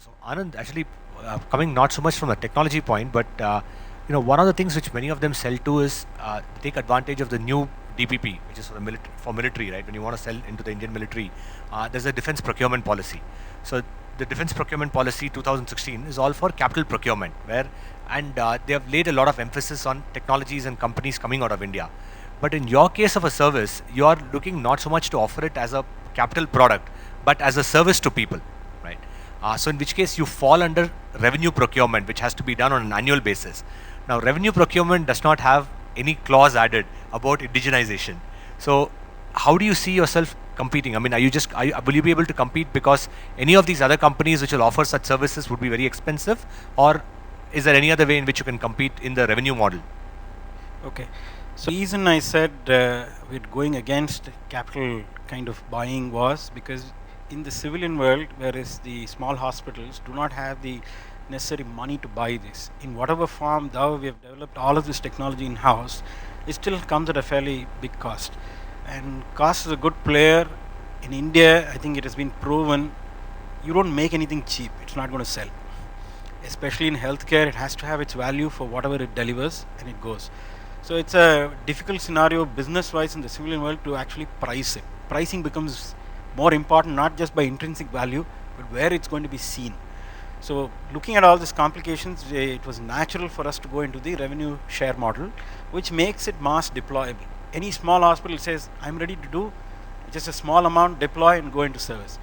So Anand, actually, coming not so much from a technology point, but one of the things which many of them sell to is they take advantage of the new DPP, which is for the military, right? When you want to sell into the Indian military, there's a defense procurement policy. So the defense procurement policy 2016 is all for capital procurement, where and they have laid a lot of emphasis on technologies and companies coming out of India. But in your case of a service, you are looking not so much to offer it as a capital product, but as a service to people, right? So in which case you fall under revenue procurement, which has to be done on an annual basis. Now, revenue procurement does not have any clause added about indigenization. So, how do you see yourself competing? I mean, will you be able to compete because any of these other companies which will offer such services would be very expensive, or is there any other way in which you can compete in the revenue model? Okay. So the reason I said we're going against capital kind of buying was because in the civilian world, whereas the small hospitals do not have the necessary money to buy this. In whatever form, though we have developed all of this technology in-house, it still comes at a fairly big cost. And cost is a good player. In India, I think it has been proven, you don't make anything cheap. It's not going to sell. Especially in healthcare, it has to have its value for whatever it delivers, and it goes. So it's a difficult scenario business-wise in the civilian world to actually price it. Pricing becomes more important not just by intrinsic value, but where it's going to be seen. So looking at all these complications, it was natural for us to go into the revenue share model, which makes it mass deployable. Any small hospital says, I'm ready to do just a small amount, deploy and go into service.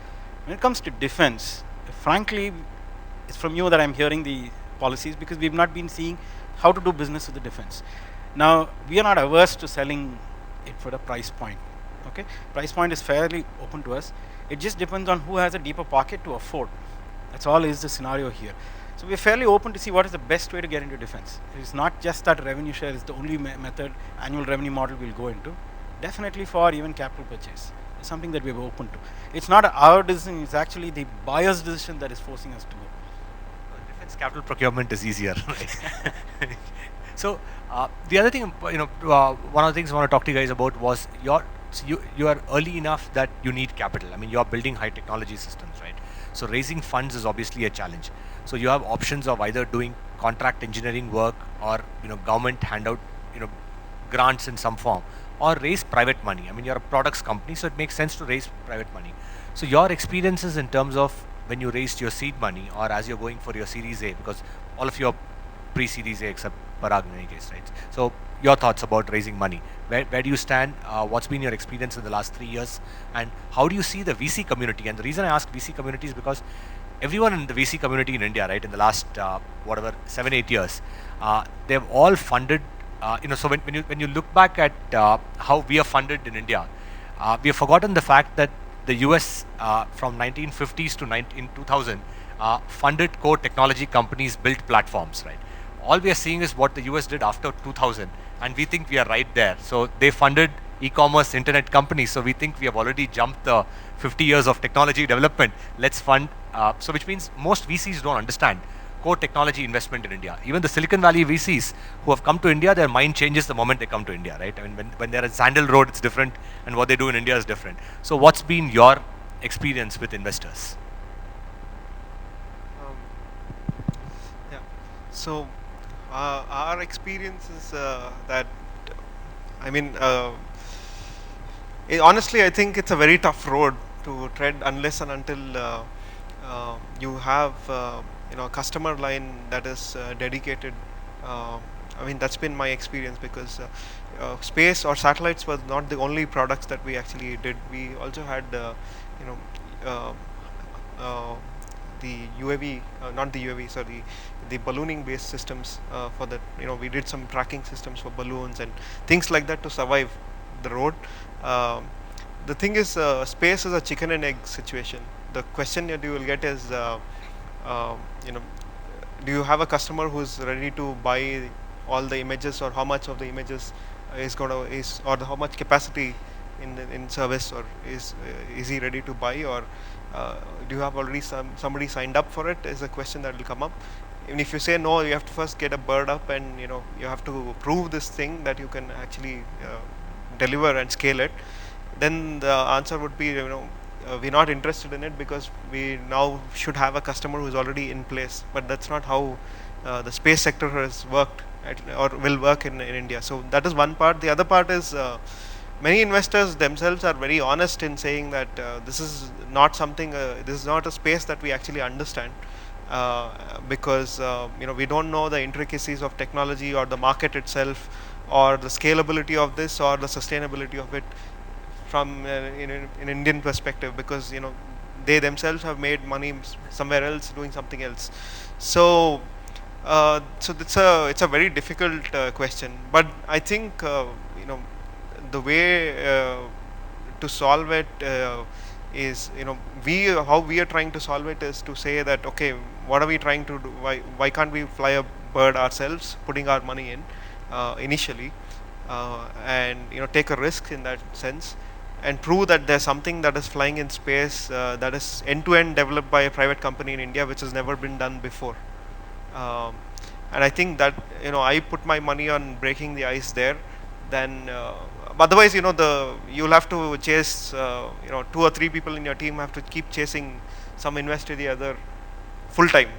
When it comes to defense, frankly, it's from you that I'm hearing the policies, because we've not been seeing how to do business with the defense. Now, we are not averse to selling it for the price point. Okay, price point is fairly open to us. It just depends on who has a deeper pocket to afford. That's all is the scenario here. So we're fairly open to see what is the best way to get into defense. It's not just that revenue share is the only method, annual revenue model we'll go into. Definitely for even capital purchase. It's something that we're open to. It's not our decision, it's actually the buyer's decision that is forcing us to go. Defense capital procurement is easier, right? So the other thing, one of the things I want to talk to you guys about was you are early enough that you need capital. I mean, you are building high technology systems, right? So raising funds is obviously a challenge. So you have options of either doing contract engineering work, or government handout grants in some form, or raise private money. I mean, you're a products company, so it makes sense to raise private money. So your experiences in terms of when you raised your seed money, or as you're going for your Series A, because all of your pre-Series A except Parag in any case, right? So your thoughts about raising money. Where do you stand? What's been your experience in the last 3 years? And how do you see the VC community? And the reason I ask VC community is because everyone in the VC community in India, right, in the last 7-8 years, they've all funded. So when you look back at how we are funded in India, we have forgotten the fact that the US from 1950s to 2000 funded core technology companies, built platforms, right? All we are seeing is what the US did after 2000, and we think we are right there. So they funded e-commerce internet companies, so we think we have already jumped the 50 years of technology development. Let's fund, so which means most VCs don't understand core technology investment in India. Even the Silicon Valley VCs who have come to India, their mind changes the moment they come to India, right? I mean, when they're at Sandal Road, it's different, and what they do in India is different. So what's been your experience with investors? Um, yeah. So our experience is that, I mean, honestly, I think it's a very tough road to tread unless and until you have a customer line that is dedicated. I mean, that's been my experience, because space or satellites was not the only products that we actually did. We also had the UAV, not the UAV, sorry, the ballooning based systems for that. We did some tracking systems for balloons and things like that to survive the road. The thing is, space is a chicken and egg situation. The question that you will get is, do you have a customer who's ready to buy all the images, or how much of the images or how much capacity in service, or is he ready to buy, or do you have already somebody signed up for it, is a question that will come up. Even if you say no, you have to first get a bird up, and you have to prove this thing that you can actually deliver and scale it. Then the answer would be, we're not interested in it because we now should have a customer who's already in place. But that's not how the space sector has worked or will work in India. So that is one part. The other part is many investors themselves are very honest in saying that this is not something, this is not a space that we actually understand. Because we don't know the intricacies of technology or the market itself or the scalability of this or the sustainability of it from an Indian perspective, because they themselves have made money somewhere else doing something else. So so it's a very difficult question, but I think the way to solve it is, how we are trying to solve it is to say that, okay, what are we trying to do? Why can't we fly a bird ourselves, putting our money in initially, and take a risk in that sense, and prove that there's something that is flying in space that is end-to-end developed by a private company in India, which has never been done before. And I think that I put my money on breaking the ice there. Then otherwise, you'll have to chase 2 or 3 people in your team have to keep chasing some investor the other full time.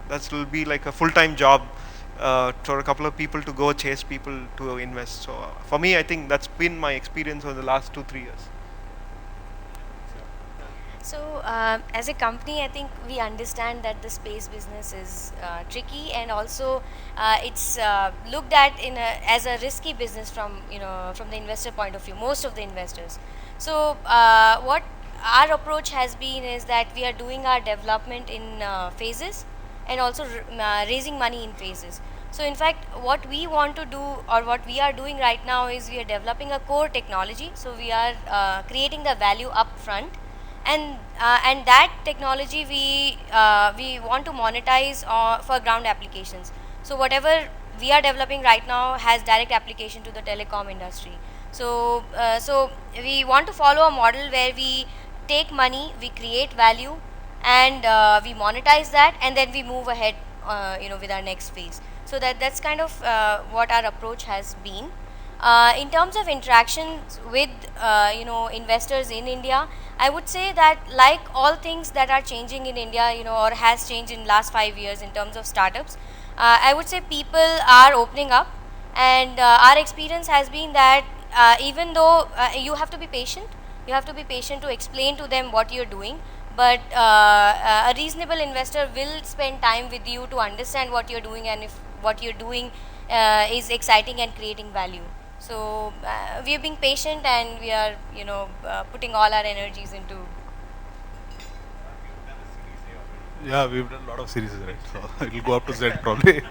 That will be like a full-time job for a couple of people to go chase people to invest. So for me, I think that's been my experience over the last 2-3 years. So as a company, I think we understand that the space business is tricky, and also it's looked at as a risky business from from the investor point of view, most of the investors. So what our approach has been is that we are doing our development in phases, and also raising money in phases. So in fact, what we want to do, or what we are doing right now, is we are developing a core technology. So we are creating the value up front, and that technology we want to monetize for ground applications. So whatever we are developing right now has direct application to the telecom industry. So so we want to follow a model where we take money, we create value, and we monetize that, and then we move ahead with our next phase. So that's kind of what our approach has been. In terms of interactions with investors in India, I would say that, like all things that are changing in India, or has changed in last 5 years in terms of startups, I would say people are opening up, and our experience has been that even though you have to be patient, to explain to them what you're doing, but a reasonable investor will spend time with you to understand what you're doing, and if what you're doing is exciting and creating value. So we are being patient, and we are putting all our energies into. Yeah, we've done a lot of series, right? So it'll go up to Z probably.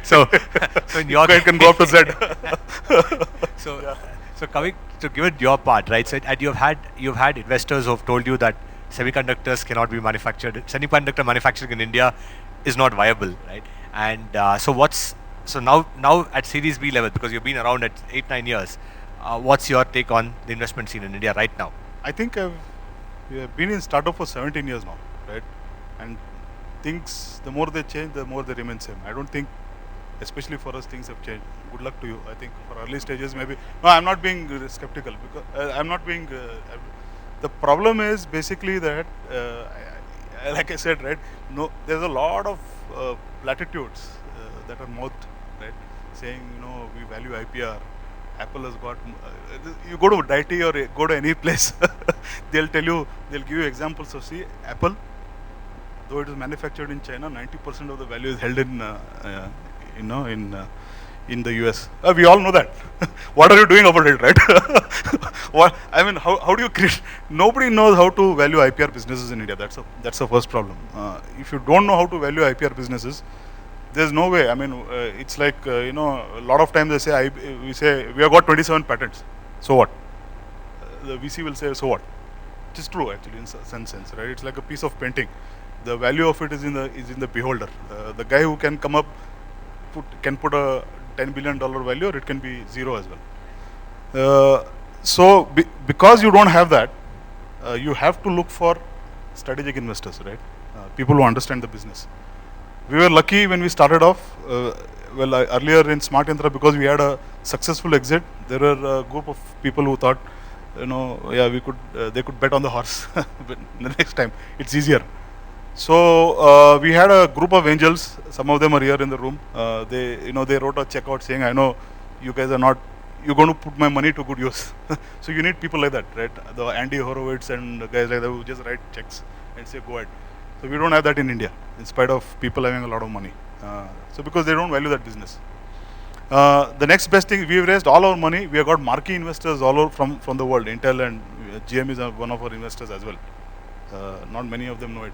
So, so in your It can go up to Z. so so coming to given your part, right? So and you've had investors who've told you that semiconductors cannot be manufactured. Semiconductor manufacturing in India is not viable, right? And so now at Series B level, because you've been around at 8-9 years, what's your take on the investment scene in India right now? I think we have been in startup for 17 years now, right? And things, the more they change, the more they remain same. I don't think, especially for us, things have changed. Good luck to you. I think for early stages, maybe. No, I'm not being skeptical, because I'm not being. The problem is basically that, like I said, right? No, there's a lot of platitudes that are mouthed, right? Saying, we value IPR. Apple has got. You go to Deity or go to any place, they'll give you examples of, see, Apple, though it is manufactured in China, 90% of the value is held in the US. We all know that. What are you doing about it, right? How do you create? Nobody knows how to value IPR businesses in India. That's the first problem. If you don't know how to value IPR businesses, there's no way. It's like a lot of times they say we say we have got 27 patents. So what? The VC will say, so what? Which is true actually in some sense, right? It's like a piece of painting. The value of it is in the beholder. The guy who can come up can put a $10 billion value, or it can be zero as well. Because you don't have that, you have to look for strategic investors, right? People who understand the business. We were lucky when we started off. Earlier in Smart Yantra, because we had a successful exit, there were a group of people who thought yeah, we could, they could bet on the horse. But the next time, it's easier. So we had a group of angels. Some of them are here in the room. They wrote a check out saying, I know you guys are not, you're going to put my money to good use. So you need people like that, right? The Andy Horowitz and the guys like that who just write checks and say, go ahead. So we don't have that in India, in spite of people having a lot of money. So because they don't value that business. The next best thing, we've raised all our money. We have got marquee investors all over from the world. Intel and GM is one of our investors as well. Not many of them know it.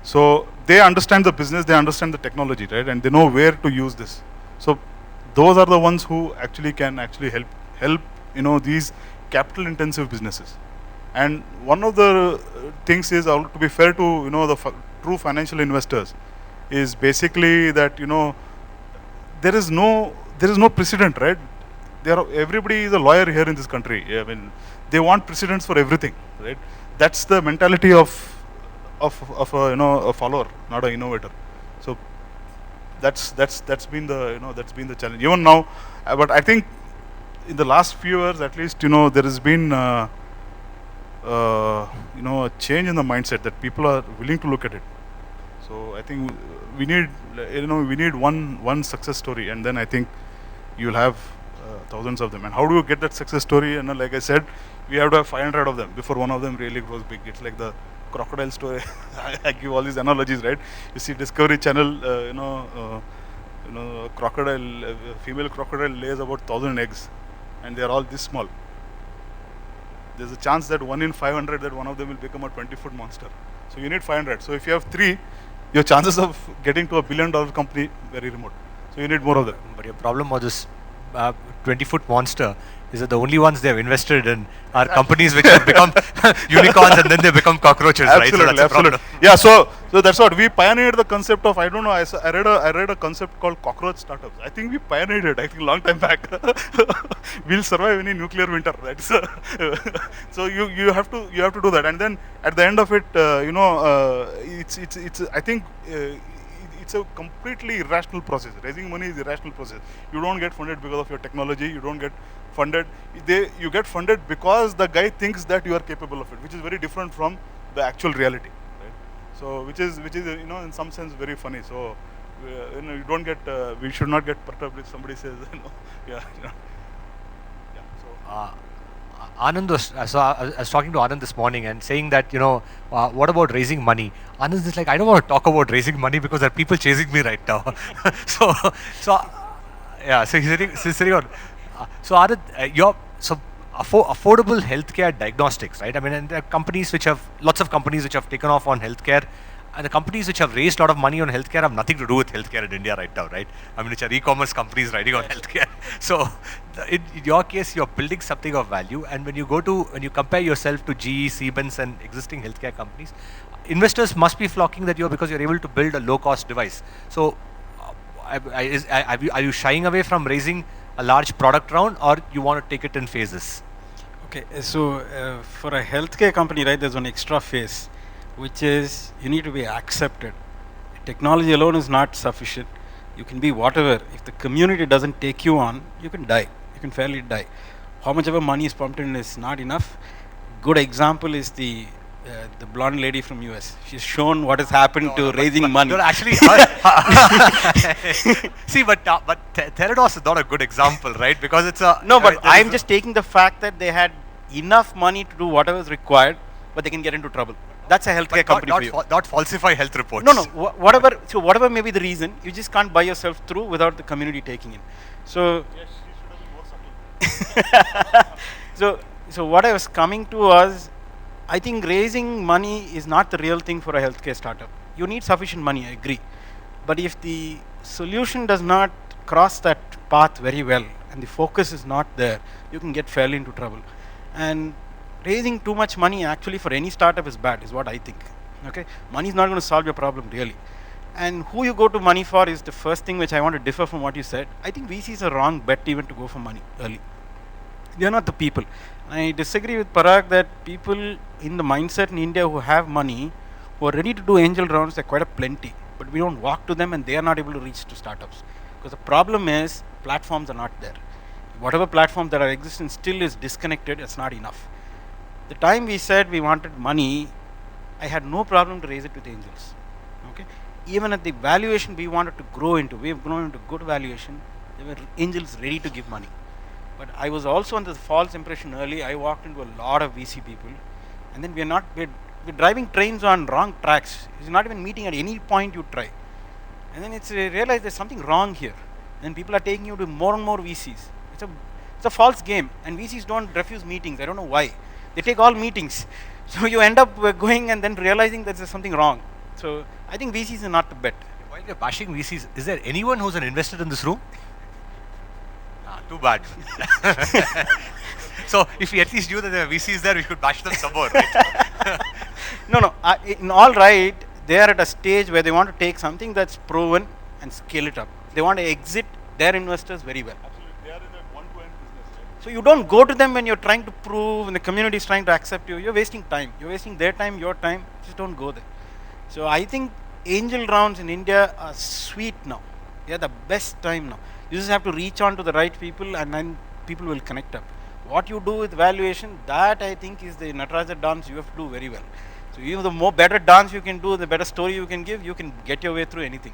So they understand the business, they understand the technology, right? And they know where to use this. So those are the ones who actually can help these capital intensive businesses. And one of the things is, to be fair to the true financial investors, is basically that there is no precedent, right? Everybody is a lawyer here in this country. I mean, they want precedents for everything, right? That's the mentality of a follower, not an innovator. So that's been the challenge. Even now, but I think in the last few years, at least, there has been a change in the mindset that people are willing to look at it. So I think we need one success story, and then I think you'll have thousands of them. And how do you get that success story? And like I said, we have to have 500 of them before one of them really grows big. It's like the crocodile story. I give all these analogies, right? You see Discovery Channel, crocodile, female crocodile lays about 1,000 eggs, and they are all this small. There's a chance that 1 in 500 that one of them will become a 20-foot monster. So you need 500. So if you have 3, your chances of getting to $1 billion company very remote. So you need more of them. But your problem with this 20-foot monster is that the only ones they have invested in are companies which have become unicorns and then they become cockroaches, absolutely, right? So absolutely. Yeah, so that's what we pioneered the concept of. I don't know. I read a concept called cockroach startups. I think we pioneered it. I think a long time back. We'll survive any nuclear winter, right? So you have to do that, and then at the end of it, it's I think. It's a completely irrational process. Raising money is an irrational process. You don't get funded because of your technology. You don't get funded. You get funded because the guy thinks that you are capable of it, which is very different from the actual reality, right? So which is in some sense very funny. So you don't get. We should not get perturbed if somebody says yeah. Yeah. So. Anand I was talking to Anand this morning and saying that, what about raising money? Anand is like, I don't want to talk about raising money because there are people chasing me right now. so he's sitting on. So Anand, affordable healthcare diagnostics, right? I mean, and there are companies lots of companies which have taken off on healthcare. And the companies which have raised a lot of money on healthcare have nothing to do with healthcare in India right now, right? I mean, which are e-commerce companies riding on healthcare. So, in your case, you're building something of value. And when you compare yourself to GE, Siemens, and existing healthcare companies, investors must be flocking that because you're able to build a low-cost device. So, are you shying away from raising a large product round, or you want to take it in phases? Okay, so for a healthcare company, right, there's one extra phase, which is you need to be accepted. Technology alone is not sufficient. You can be whatever. If the community doesn't take you on, you can die. You can fairly die. How much ever money is pumped in is not enough. Good example is the blonde lady from US. She's shown what has happened to raising money. No, actually, see, but Theranos is not a good example, right? Because it's a but I'm just taking the fact that they had enough money to do whatever is required, but they can get into trouble. That's a healthcare company for you. Not falsify health reports. No, whatever. So whatever may be the reason, you just can't buy yourself through without the community taking in. So, yes, she should have been more subtle. so what I was coming to was, I think raising money is not the real thing for a healthcare startup. You need sufficient money, I agree. But if the solution does not cross that path very well and the focus is not there, you can get fairly into trouble. And raising too much money actually for any startup is bad, is what I think. Okay, money is not going to solve your problem really. And who you go to money for is the first thing which I want to differ from what you said. I think VC is a wrong bet even to go for money early. They are not the people. I disagree with Parag that people in the mindset in India who have money, who are ready to do angel rounds, they're quite a plenty. But we don't walk to them and they are not able to reach to startups. Because the problem is platforms are not there. Whatever platforms that are existing still is disconnected, it's not enough. The time we said we wanted money, I had no problem to raise it with angels. Okay, even at the valuation we wanted to grow into, we have grown into good valuation. There were angels ready to give money, but I was also under the false impression early. I walked into a lot of VC people, and then we're driving trains on wrong tracks. It's not even meeting at any point you try, and then it's realized there's something wrong here. And people are taking you to more and more VCs. It's a false game, and VCs don't refuse meetings. I don't know why. They take all meetings. So you end up going and then realizing that there's something wrong. So I think VCs are not the bet. While you're bashing VCs, is there anyone who's an investor in this room? Too bad. So if we at least knew that there are VCs there, we could bash them some more, right? No. In all right, they are at a stage where they want to take something that's proven and scale it up. They want to exit their investors very well. Absolutely, they are in a one-to-one business, right? So you don't go to them when you're trying to prove and the community is trying to accept you. You're wasting time. You're wasting their time, your time. Just don't go there. So I think angel rounds in India are sweet now. They are the best time now. You just have to reach on to the right people, and then people will connect up. What you do with valuation, that I think is the Nataraja dance you have to do very well. So even the more better dance you can do, the better story you can give, you can get your way through anything.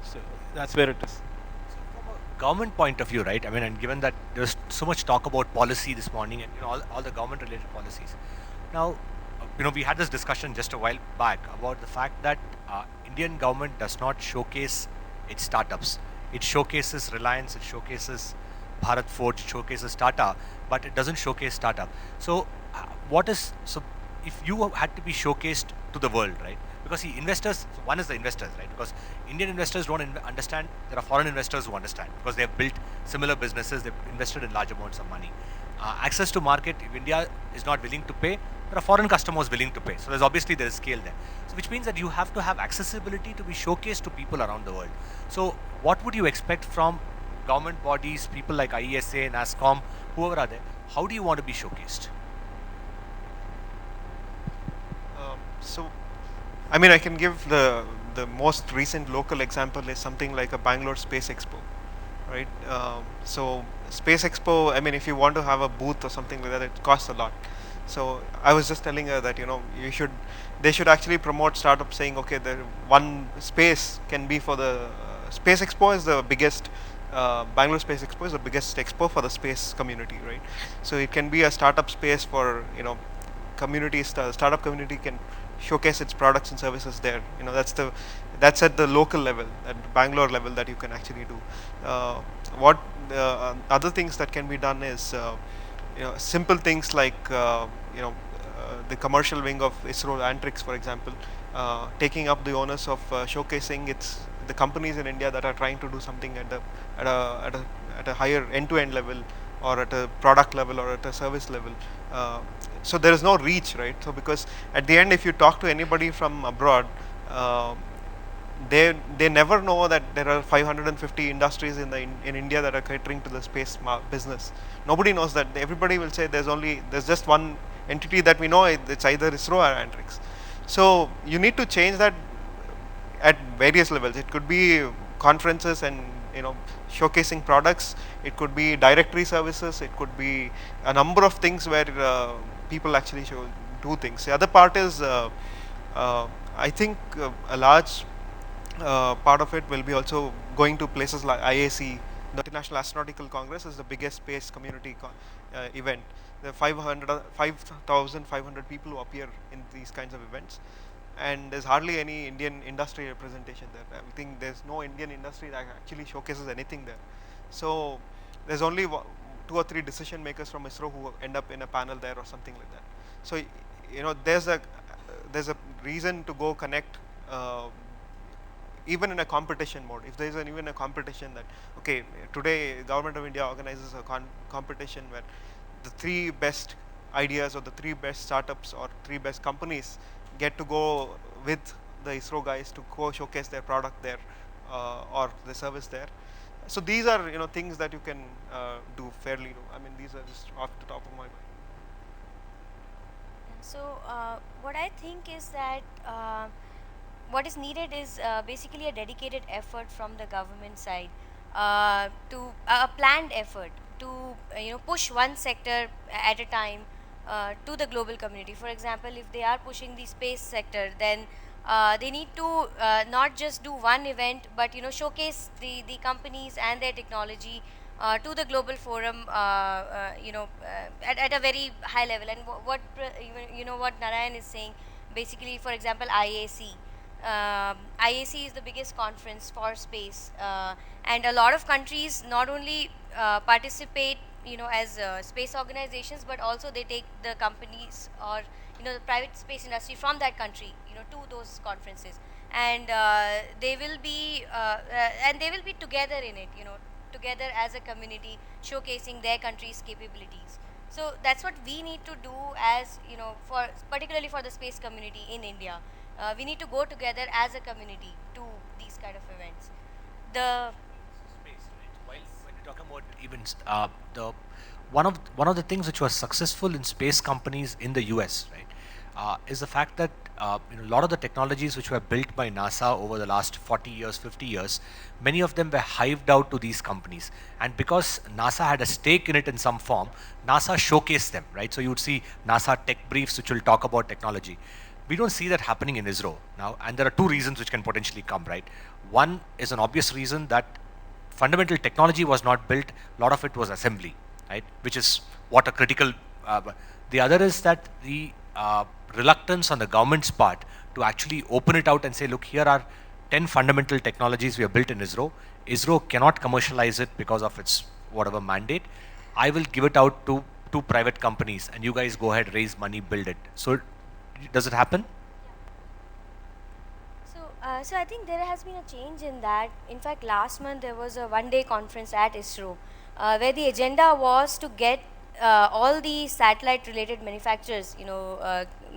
So that's where it is. So from a government point of view, right? I mean, and given that there's so much talk about policy this morning and all the government-related policies. Now, we had this discussion just a while back about the fact that Indian government does not showcase its startups. It showcases Reliance, it showcases Bharat Forge, it showcases Tata, but it doesn't showcase startup. So, if you had to be showcased to the world, right? Because investors, one is the investors, right? Because Indian investors don't understand. There are foreign investors who understand because they have built similar businesses. They've invested in large amounts of money. Access to market, if India is not willing to pay, there are foreign customers willing to pay. So there is scale there. So which means that you have to have accessibility to be showcased to people around the world. So what would you expect from government bodies, people like IESA, NASSCOM, whoever are there? How do you want to be showcased? So, I mean, I can give the most recent local example is something like a Bangalore Space Expo, right? So Space Expo, I mean, if you want to have a booth or something like that, it costs a lot. So I was just telling her that they should actually promote startups, saying, okay, the one space can be for the Space Expo is the biggest. Bangalore Space Expo is the biggest expo for the space community, right? So it can be a startup space for startup community can showcase its products and services there. That's at the local level, at Bangalore level, that you can actually do. What other things that can be done is simple things like the commercial wing of ISRO Antrix, for example, taking up the onus of showcasing the companies in India that are trying to do something at a higher end-to-end level, or at a product level, or at a service level. So there is no reach, right? So because at the end, if you talk to anybody from abroad, they never know that there are 550 industries in India that are catering to the space business. Nobody knows that. Everybody will say there's just one entity that we know. It's either ISRO or Antrix. So you need to change that at various levels. It could be conferences and showcasing products. It could be directory services. It could be a number of things where people actually do things. The other part is I think a large part of it will be also going to places like IAC. The International Astronautical Congress is the biggest space community event. There are 5,500 people who appear in these kinds of events, and there's hardly any Indian industry representation there. I think there's no Indian industry that actually showcases anything there. So there's only 2 or 3 decision makers from ISRO who end up in a panel there or something like that. So there's a reason to go connect. Even in a competition mode, if there is even a competition that, okay, today Government of India organizes a competition where the 3 best ideas or the 3 best startups or 3 best companies get to go with the ISRO guys to go showcase their product there or the service there. So these are things that you can do fairly. I mean, these are just off the top of my mind. So what I think is that what is needed is basically a dedicated effort from the government side, to a planned effort to push one sector at a time, to the global community. For example, if they are pushing the space sector, then they need to not just do one event, but showcase the companies and their technology to the global forum, at a very high level. And what Narayan is saying, basically, for example, IAC. IAC is the biggest conference for space, and a lot of countries not only participate, as space organizations, but also they take the companies or the private space industry from that country, to those conferences, and they will be together in it, together as a community, showcasing their country's capabilities. So that's what we need to do, as for particularly for the space community in India. We need to go together as a community to these kind of events. The Space, right? While when you're talking about events, the one of the things which was successful in space companies in the US, right, is the fact that a lot of the technologies which were built by NASA over the last 40 years, 50 years, many of them were hived out to these companies, and because NASA had a stake in it in some form, NASA showcased them, right? So you would see NASA tech briefs which will talk about technology. We don't see that happening in ISRO now, and there are two reasons which can potentially come, right? One is an obvious reason that fundamental technology was not built, a lot of it was assembly, right? Which is what a critical. The other is that the reluctance on the government's part to actually open it out and say, look, here are 10 fundamental technologies we have built in ISRO. ISRO cannot commercialize it because of its whatever mandate. I will give it out to private companies, and you guys go ahead, raise money, build it. So, does it happen? So I think there has been a change in that. In fact, last month there was a one-day conference at ISRO, where the agenda was to get all the satellite-related manufacturers,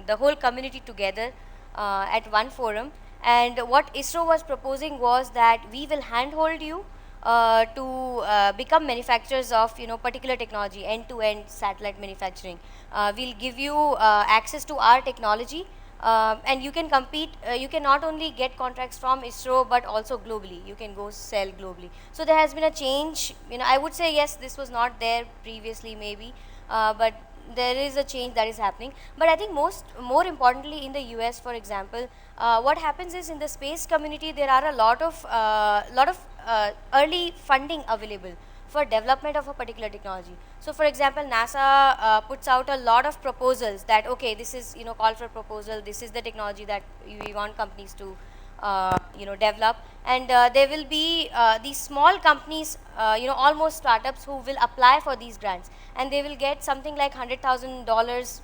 the whole community together at one forum. And what ISRO was proposing was that we will handhold you to become manufacturers of particular technology, end-to-end satellite manufacturing. We'll give you access to our technology, and you can compete. You can not only get contracts from ISRO, but also globally. You can go sell globally. So there has been a change. I would say yes, this was not there previously, maybe, but there is a change that is happening. But I think more importantly, in the US, for example, what happens is, in the space community there are a lot of early funding available for development of a particular technology. So for example, NASA puts out a lot of proposals that, okay, this is call for proposal, this is the technology that we want companies to develop, and there will be these small companies, almost startups, who will apply for these grants, and they will get something like $100,000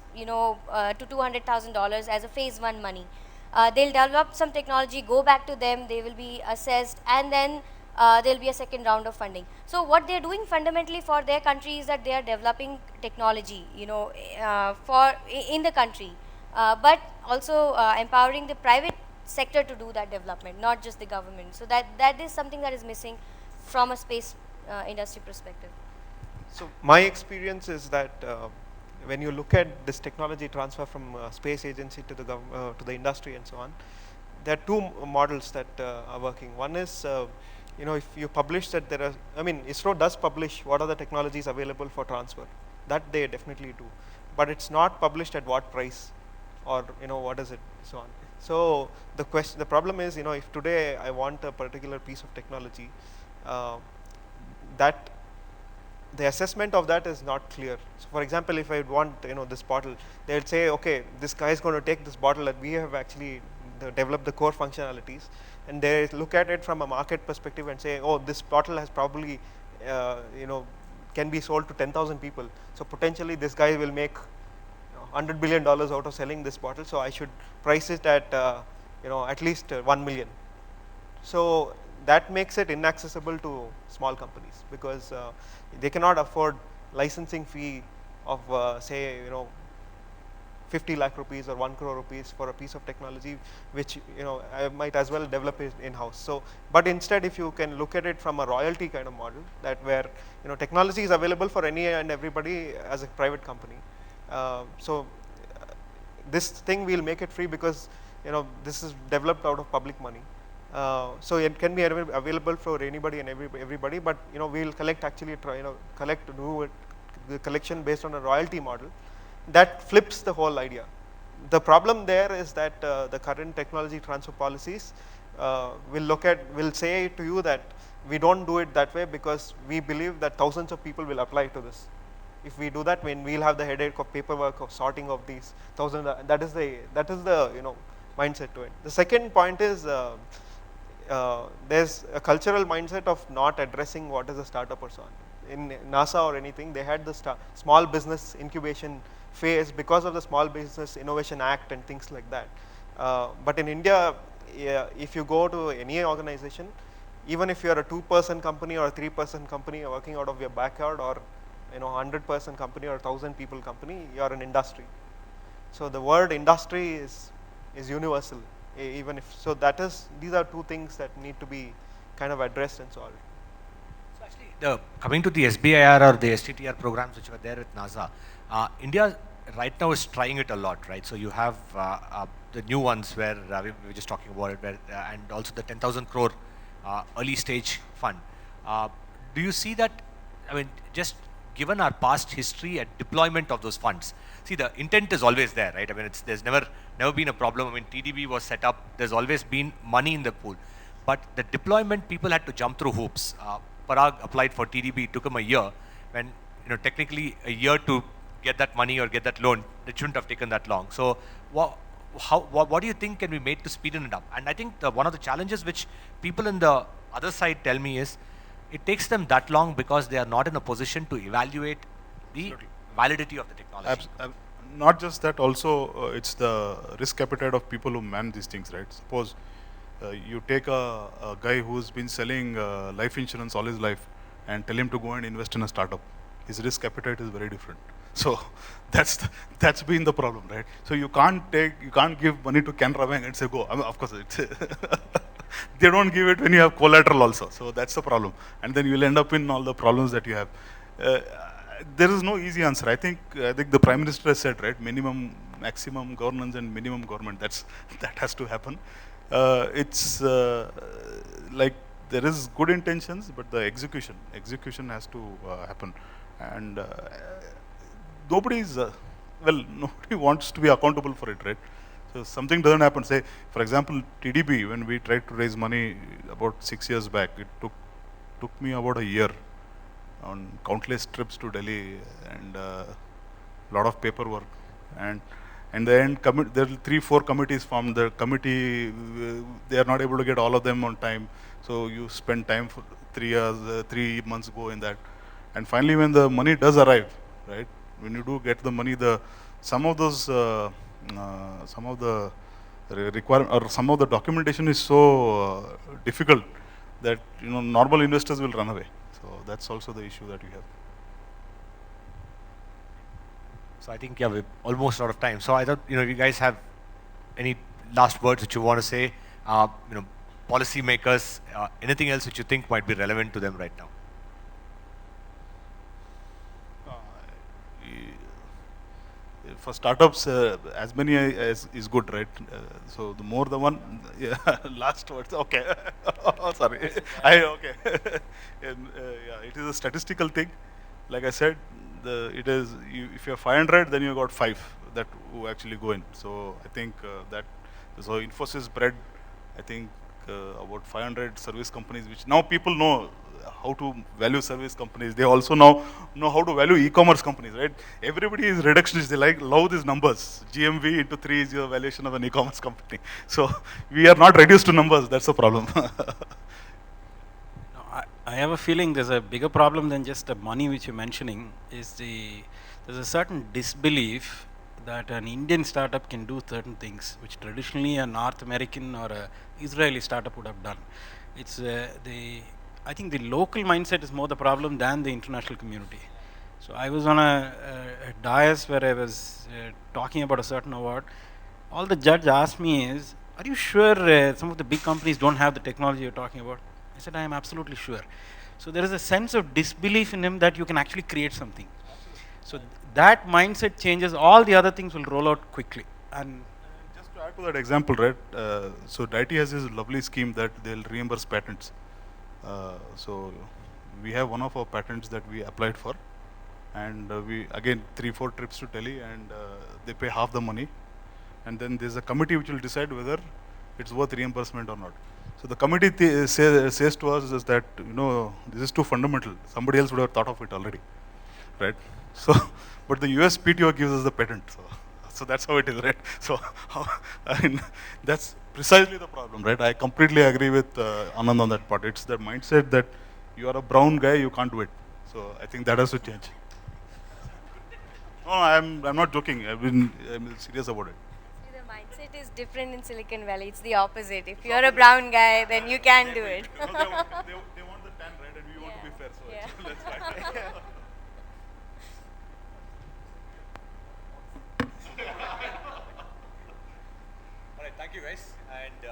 to $200,000 as a phase one money. They'll develop some technology, go back to them, they will be assessed, and then there'll be a second round of funding. So what they're doing fundamentally for their country is that they are developing technology, in the country, but also empowering the private sector to do that development, not just the government. So that is something that is missing from a space industry perspective. So my experience is that when you look at this technology transfer from space agency to the industry and so on, there are two models that are working. One is, if you publish that there are, ISRO does publish what are the technologies available for transfer. That they definitely do, but it's not published at what price, or what is it, so on. So the problem is, if today I want a particular piece of technology, that the assessment of that is not clear. So for example, if I want this bottle, they'll say, okay, this guy is going to take this bottle that we have actually developed the core functionalities, and they look at it from a market perspective and say, oh, this bottle has probably can be sold to 10,000 people. So potentially this guy will make $100 billion out of selling this bottle. So I should price it at at least 1 million. So that makes it inaccessible to small companies, because they cannot afford licensing fee of say 50 lakh rupees or 1 crore rupees for a piece of technology, which I might as well develop it in-house. So, but instead, if you can look at it from a royalty kind of model, that where technology is available for any and everybody as a private company. This thing we'll make it free, because this is developed out of public money. So it can be available for anybody and everybody, but we'll collect, actually do the collection based on a royalty model, that flips the whole idea. The problem there is that the current technology transfer policies will say to you that we don't do it that way because we believe that thousands of people will apply to this. If we do that, when we'll have the headache of paperwork of sorting of these thousands, that is the mindset to it. The second point is there's a cultural mindset of not addressing what is a startup or so on. In NASA or anything, they had the small business incubation phase because of the Small Business Innovation Act and things like that. But in India, if you go to any organization, even if you're a 2-person company or a 3-person company working out of your backyard, or 100-person company or 1,000-people company, you're an industry. So the word industry is universal. Even if so, these are two things that need to be kind of addressed and solved. So actually, coming to the SBIR or the STTR programs which were there with NASA, India right now is trying it a lot, right? So you have the new ones where we were just talking about it, where, and also the 10,000 crore early stage fund. Do you see that? I mean, just given our past history at deployment of those funds, see, the intent is always there, right? I mean, there's never been a problem. I mean, TDB was set up. There's always been money in the pool, but the deployment, people had to jump through hoops. Parag applied for TDB. It took him a year, when technically a year to get that money or get that loan. It shouldn't have taken that long. So what do you think can be made to speeden it up? And I think one of the challenges which people in the other side tell me is, it takes them that long because they are not in a position to evaluate the validity of the technology. Not just that, also it's the risk appetite of people who man these things, right? Suppose you take a guy who's been selling life insurance all his life and tell him to go and invest in a startup. His risk appetite is very different. So that's been the problem, right? So you can't give money to Canara Bank and say go. I mean, of course, it's they don't give it when you have collateral also. So that's the problem, and then you'll end up in all the problems that you have. There is no easy answer. I think the Prime Minister has said, right, maximum governance and minimum government. That has to happen. It's like there is good intentions, but the execution has to happen, and nobody wants to be accountable for it, right? So something doesn't happen. Say, for example, TDB, when we tried to raise money about 6 years back, it took me about a year on countless trips to Delhi and a lot of paperwork. And in the end, there are 3-4 committees formed. The committee, they are not able to get all of them on time. So you spend time for 3 years, 3 months go in that. And finally, when the money does arrive, right? When you do get the money, some of the requirement or some of the documentation is so difficult that normal investors will run away. So that's also the issue that we have. So I think, yeah, we're almost out of time. So I thought, you guys have any last words that you want to say? Policy makers, anything else which you think might be relevant to them right now? For startups, as many as is good, right? So the more the one, yeah, last words. Okay, oh, sorry. Okay. And, yeah, it is a statistical thing. Like I said, if you have 500, then you got 5 that who actually go in. So I think so Infosys bred, I think about 500 service companies, which now people know how to value service companies. They also now know how to value e-commerce companies, right? Everybody is reductionist. They love these numbers. GMV into 3 is your valuation of an e-commerce company. So we are not reduced to numbers. That's the problem. I have a feeling there's a bigger problem than just the money which you're mentioning. There's a certain disbelief that an Indian startup can do certain things which traditionally a North American or a Israeli startup would have done. It's I think the local mindset is more the problem than the international community. So I was on a dais where I was talking about a certain award. All the judge asked me is, are you sure some of the big companies don't have the technology you're talking about? I said, I am absolutely sure. So there is a sense of disbelief in him that you can actually create something. So that mindset changes, all the other things will roll out quickly. And just to add to that example, right? So DIT has this lovely scheme that they'll reimburse patents. So we have one of our patents that we applied for. and we again 3-4 trips to Delhi, and they pay half the money, and then there's a committee which will decide whether it's worth reimbursement or not. So the committee says to us is that, this is too fundamental. Somebody else would have thought of it already, right? So, but the US PTO gives us the patent. So that's how it is, right? So, I mean, that's precisely the problem, right? I completely agree with Anand on that part. It's the mindset that you are a brown guy, you can't do it. So I think that has to change. No, I'm not joking. I'm serious about it. See, the mindset is different in Silicon Valley. It's the opposite. If you're a brown guy, then you can do it. They want the tan, right? And we want to be fair. So Yeah. that's fine. All right, thank you guys. And